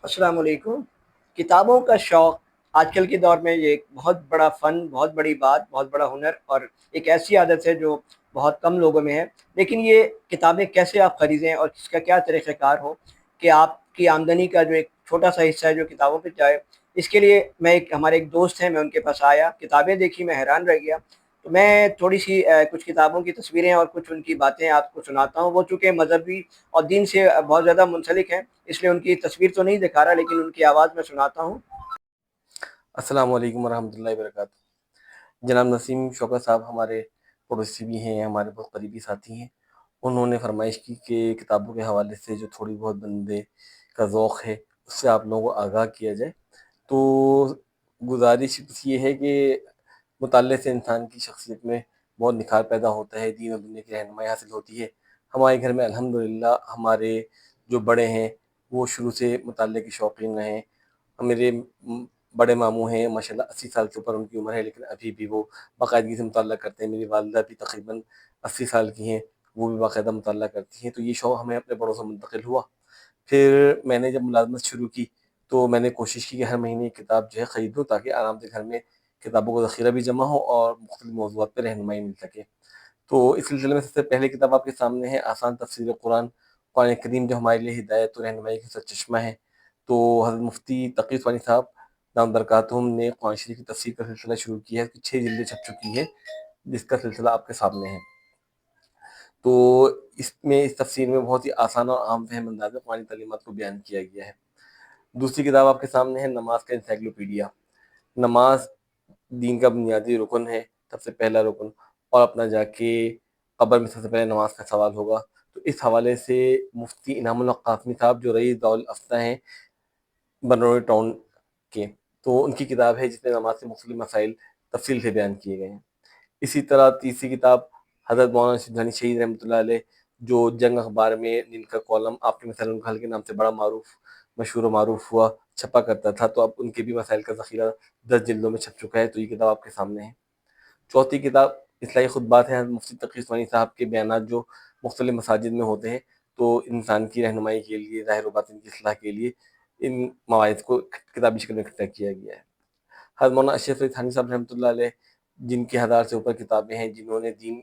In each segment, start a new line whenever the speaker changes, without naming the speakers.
अस्सलाम वालेकुम। किताबों का शौक़ आजकल के दौर में ये एक बहुत बड़ा फ़न, बहुत बड़ी बात, बहुत बड़ा हुनर और एक ऐसी आदत है जो बहुत कम लोगों में है। लेकिन ये किताबें कैसे आप ख़रीदें और इसका क्या तरीक़ाकार हो कि आपकी आमदनी का जो एक छोटा-सा हिस्सा है जो किताबों पे जाए। इसके लिए मैं एक हमारे एक दोस्त हैं, मैं उनके पास आया, किताबें देखी, मैं हैरान रह गया। तो मैं थोड़ी-सी कुछ किताबों की तस्वीरें और कुछ उनकी बातें आपको सुनाता हूँ। वो चूँकि मज़हबी और दीन से बहुत ज़्यादा मुंसलिक हैं, इसलिए उनकी तस्वीर तो नहीं दिखा रहा, लेकिन उनकी आवाज़ मैं सुनाता हूँ।
अस्सलाम वालेकुम वरहमतुल्लाहि वबरकातुहू। जनाब नसीम शौकत साहब हमारे पड़ोसी भी हैं, हमारे बहुत करीबी साथी हैं। उन्होंने फरमाइश की कि किताबों के हवाले से जो थोड़ी बहुत बंदे का ज़ौक़ है, उससे आप लोगों को आगाह किया जाए। तो गुज़ारिश बस ये है कि मुताले से इंसान की शख्सियत में बहुत निखार पैदा होता है, दीन और दुनिया की रहनुमाई हासिल होती है। हमारे घर में अल्हम्दुलिल्लाह हमारे जो बड़े हैं, वो शुरू से मुताले के शौकीन रहे हैं। मेरे बड़े मामू हैं, माशाल्लाह 80 साल से ऊपर उनकी उम्र है, लेकिन अभी भी वो बाकायदगी से मुताल्ला करते हैं। मेरी वालिदा भी तकरीबन 80 साल की हैं, वो भी बाकायदा मुताल्ला करती हैं। तो ये शौक़ हमें अपने बड़ों से मुंतकिल हुआ। फिर मैंने जब मुलाज़मत शुरू की, तो मैंने कोशिश की कि हर महीने एक किताब जो है ख़रीदूँ, ताकि आराम से घर में किताबों का ज़ख़ीरा भी जमा हो और मुख्तलिफ़ मौज़ूआत पे रहनुमाई मिल सके। तो इस सिलसिले में सबसे पहली किताब आपके सामने है आसान तफ़सीर कुरान। कुरान करीम जो हमारे लिए हिदायत और रहनुमाई का सरचश्मा है। तो हज़रत मुफ्ती तक़ी उस्मानी साहब दामत बरकातुहूम ने कुरान शरीफ की तफ़सीर का सिलसिला शुरू किया है। 6 जिल्दें छप चुकी हैं, जिसका सिलसिला आपके सामने है। तो इसमें इस तफ़सीर में बहुत ही आसान और आम फ़हम अंदाज़ में कुरानी तालीमात को बयान किया गया है। दूसरी किताब आपके सामने है नमाज़ का एनसाइक्लोपीडिया। नमाज दीन का बुनियादी रुकन है, सबसे पहला रुकन, और अपना जाके कब्र में सबसे पहले नमाज का सवाल होगा। तो इस हवाले से मुफ्ती इनामुल हक कासमी साहब जो रईस दारुल अफ़्ता हैं बरनौली टाउन के, तो उनकी किताब है जिसमें नमाज के मुख्तलिफ मसाइल तफसील से बयान किए गए हैं। इसी तरह तीसरी किताब हज़रत मौलाना शिबली शहीद रहमतुल्लाह अलैह, जो जंग अखबार में जिनका कॉलम आपके मिसाल उनका हल के नाम से बड़ा मशहूर और मारूफ हुआ, छपा करता था, तो अब उनके भी मसाइल का ज़ख़ीरा 10 जिल्दों में छप चुका है। तो ये किताब आपके सामने है। चौथी किताब इस्लाही खुतबात है, मुफ्ती तकी उस्मानी साहब के बयानात जो मुख्तलिफ मसाजिद में होते हैं, तो इंसान की रहनुमाई के लिए, ज़ाहिर व बातिन की इस्लाह के लिए इन मवाइज़ को किताबी शक्ल में इकट्ठा किया गया है। हज़रत मौलाना अशरफ अली थानी साहब रहमतुल्लाह अलैह, जिनकी 1000 से ऊपर किताबें हैं, जिन्होंने दीन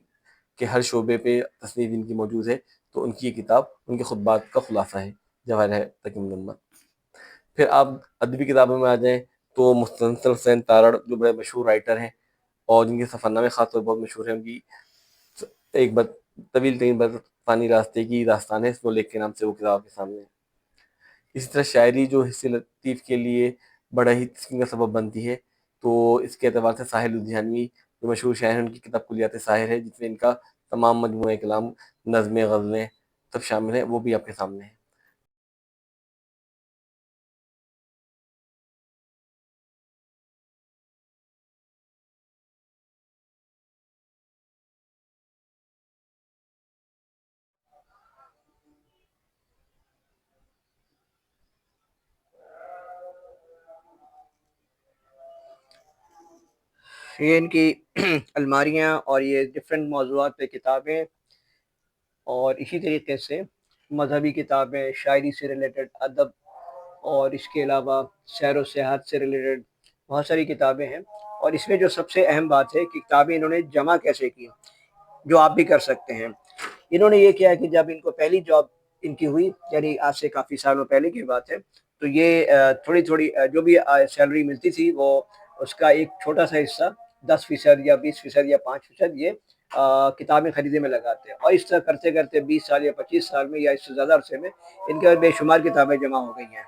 के हर शोबे पे तस्नीफ़ जिनकी मौजूद है, तो उनकी ये किताब उनके खुतबात का खुलासा है, जवाहिर है तकी मुजम्मल। फिर आप अदबी किताबों में आ जाएँ, तो मुस्तनसर हुसैन तारड़ जो बड़े मशहूर राइटर हैं और जिनके सफ़रनामे ख़ास तौर पर बहुत मशहूर हैं, उनकी एक बद तवील तरीन बरफ़ानी रास्ते की दास्तान है, इसको के नाम से वो किताब आपके सामने है। इसी तरह शायरी जो हिस्से लतीफ़ के लिए बड़ा ही तस्कीन का सबब बनती है, तो इसके एतबार से साहिर लुधियानवी जो मशहूर शायर हैं, उनकी किताब कुलियात साहिर है, जिसमें इनका तमाम मजमूआ कलाम, नज़्में, ग़ज़लें सब शामिल हैं, वो भी आपके सामने है।
ये इनकी अलमारियाँ और ये डिफ़रेंट मौज़ूआत पे किताबें और इसी तरीके से मज़हबी किताबें, शायरी से रिलेटेड, अदब और इसके अलावा सैर व सियाहत से रिलेटेड बहुत सारी किताबें हैं। और इसमें जो सबसे अहम बात है कि किताबें इन्होंने जमा कैसे की, जो आप भी कर सकते हैं। इन्होंने ये किया कि जब इनको पहली जॉब इनकी हुई, यानी आज से काफ़ी सालों पहले की बात है, तो ये थोड़ी-थोड़ी जो भी सैलरी मिलती थी, वो उसका एक छोटा-सा हिस्सा 10% या 20% या 5% ये किताबें खरीदने में लगाते हैं। और इस तरह करते-करते 20 साल या 25 साल में या इससे ज़्यादा अरसे में इनके बेशुमार किताबें जमा हो गई हैं।